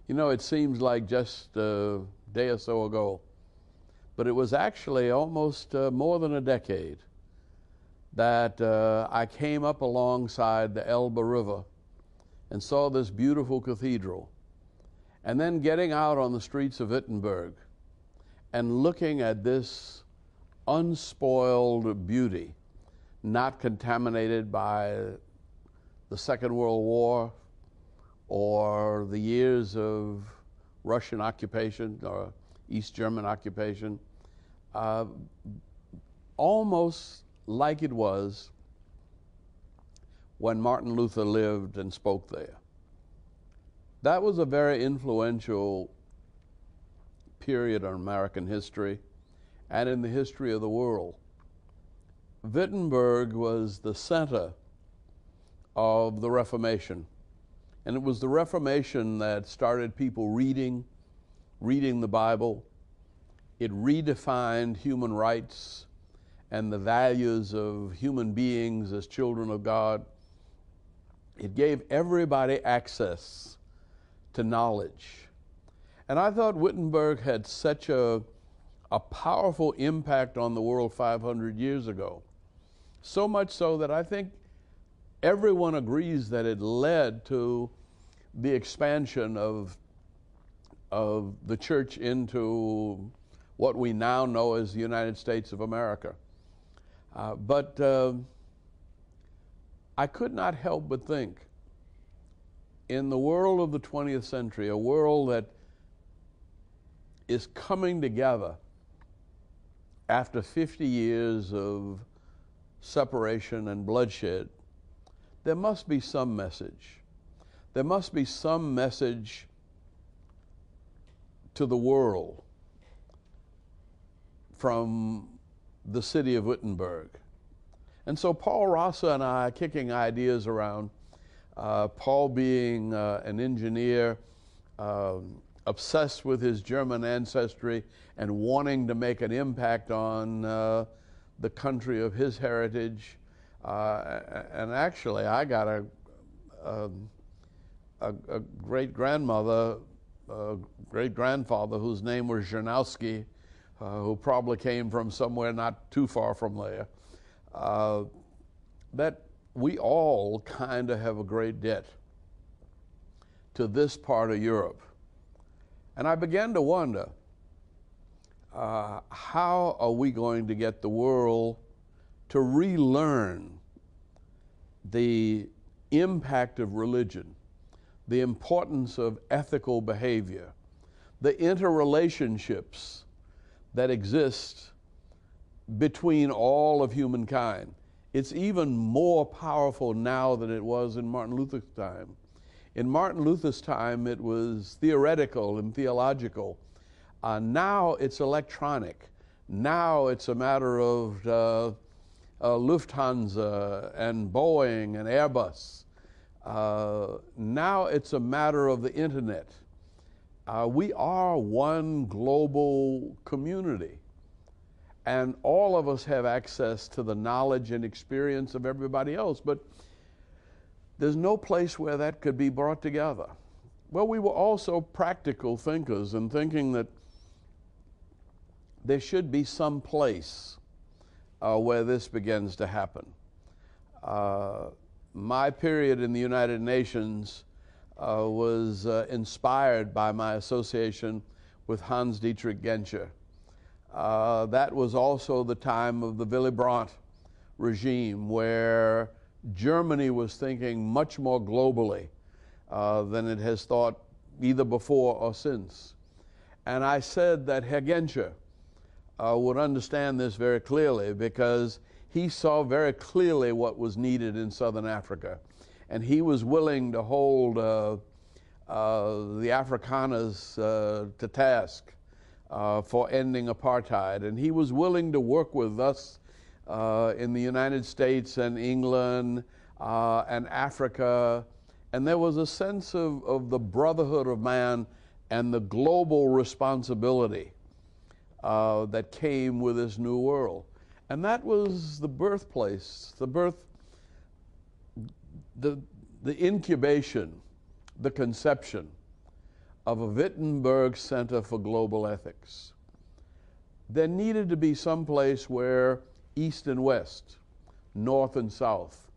You know, it seems like just a day or so ago, but it was actually almost more than a decade that I came up alongside the Elbe River and saw this beautiful cathedral. And then getting out on the streets of Wittenberg and looking at this unspoiled beauty, not contaminated by the Second World War or the years of Russian occupation or East German occupation, almost like it was when Martin Luther lived and spoke there. That was a very influential period in American history and in the history of the world. Wittenberg was the center of the Reformation. And it was the Reformation that started people reading the Bible. It redefined human rights and the values of human beings as children of God. It gave everybody access to knowledge. And I thought Wittenberg had such a powerful impact on the world 500 years ago. So much so that I think everyone agrees that it led to the expansion of the church into what we now know as the United States of America. But I could not help but think, in the world of the 20th century, a world that is coming together after 50 years of separation and bloodshed, there must be some message. There must be some message to the world from the city of Wittenberg. And so Paul Rosser and I are kicking ideas around, Paul being an engineer, obsessed with his German ancestry and wanting to make an impact on the country of his heritage. And actually, I got a great-grandmother, great-grandfather whose name was Janowski, who probably came from somewhere not too far from there, that we all kind of have a great debt to this part of Europe. And I began to wonder, how are we going to get the world to relearn the impact of religion, the importance of ethical behavior, the interrelationships that exist between all of humankind. It's even more powerful now than it was in Martin Luther's time. In Martin Luther's time, it was theoretical and theological. Now it's electronic. Now it's a matter of Lufthansa and Boeing and Airbus. Now it's a matter of the internet. We are one global community, and all of us have access to the knowledge and experience of everybody else, but there's no place where that could be brought together. Well, we were also practical thinkers and thinking that there should be some place where this begins to happen. My period in the United Nations was inspired by my association with Hans Dietrich Genscher. That was also the time of the Willy Brandt regime, where Germany was thinking much more globally than it has thought either before or since. And I said that Herr Genscher would understand this very clearly, because he saw very clearly what was needed in Southern Africa. And he was willing to hold the Afrikaners to task for ending apartheid. And he was willing to work with us in the United States and England and Africa. And there was a sense of the brotherhood of man and the global responsibility that came with this new world. And that was the birthplace, the incubation, the conception of a Wittenberg Center for Global Ethics. There needed to be some place where East and West, North and South,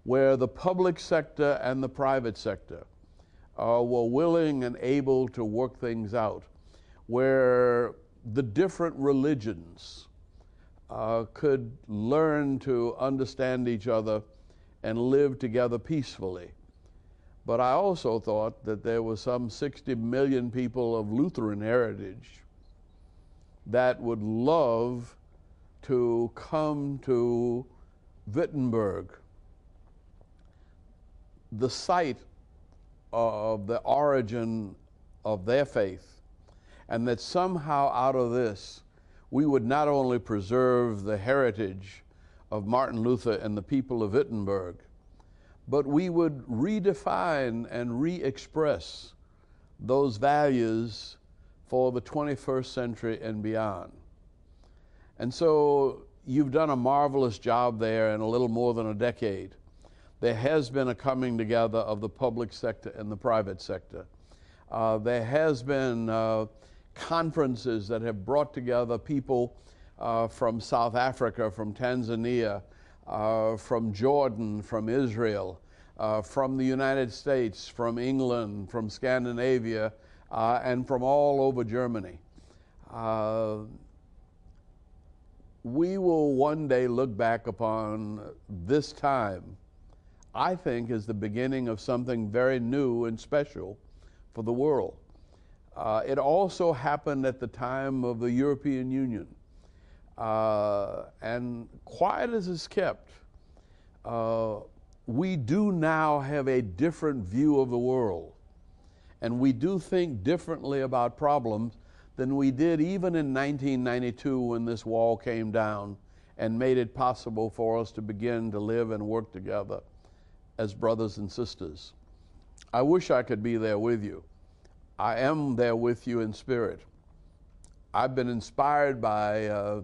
where the public sector and the private sector were willing and able to work things out, where the different religions could learn to understand each other and live together peacefully. But I also thought that there were some 60 million people of Lutheran heritage that would love to come to Wittenberg, the site of the origin of their faith, and that somehow out of this we would not only preserve the heritage of Martin Luther and the people of Wittenberg, but we would redefine and re-express those values for the 21st century and beyond. And so you've done a marvelous job there in a little more than a decade. There has been a coming together of the public sector and the private sector. There has been conferences that have brought together people from South Africa, from Tanzania, from Jordan, from Israel, from the United States, from England, from Scandinavia, and from all over Germany. We will one day look back upon this time, I think, as the beginning of something very new and special for the world. It also happened at the time of the European Union. And quiet as it's kept, we do now have a different view of the world. And we do think differently about problems than we did even in 1992 when this wall came down and made it possible for us to begin to live and work together as brothers and sisters. I wish I could be there with you. I am there with you in spirit. I've been inspired by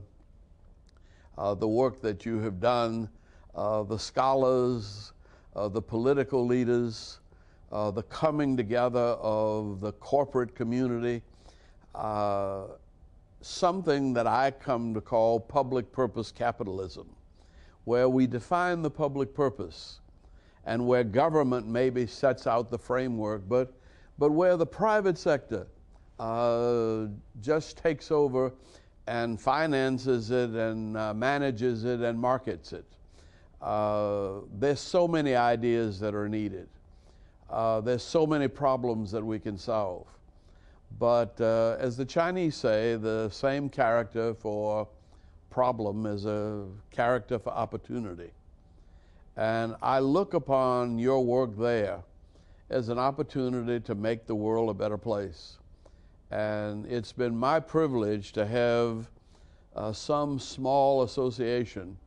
the work that you have done, the scholars, the political leaders, the coming together of the corporate community, something that I come to call public purpose capitalism, where we define the public purpose and where government maybe sets out the framework, but where the private sector just takes over and finances it and manages it and markets it. There's so many ideas that are needed. There's so many problems that we can solve. But as the Chinese say, the same character for problem is a character for opportunity. And I look upon your work there as an opportunity to make the world a better place. And it's been my privilege to have some small association,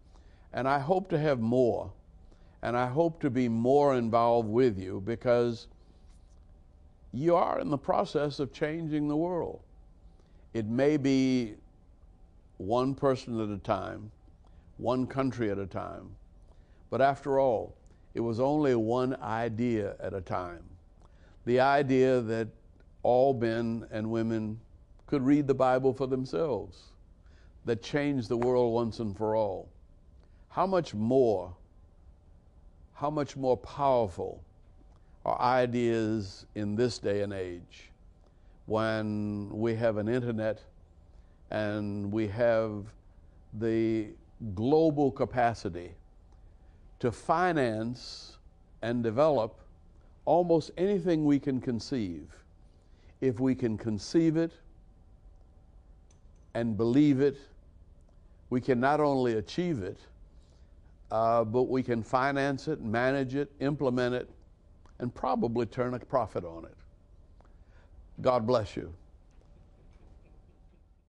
and I hope to have more, and I hope to be more involved with you, because you are in the process of changing the world. It may be one person at a time, one country at a time, but after all, it was only one idea at a time. The idea that all men and women could read the Bible for themselves, that changed the world once and for all. How much more powerful are ideas in this day and age when we have an internet and we have the global capacity to finance and develop almost anything we can conceive. If we can conceive it and believe it, we can not only achieve it, but we can finance it, manage it, implement it, and probably turn a profit on it. God bless you.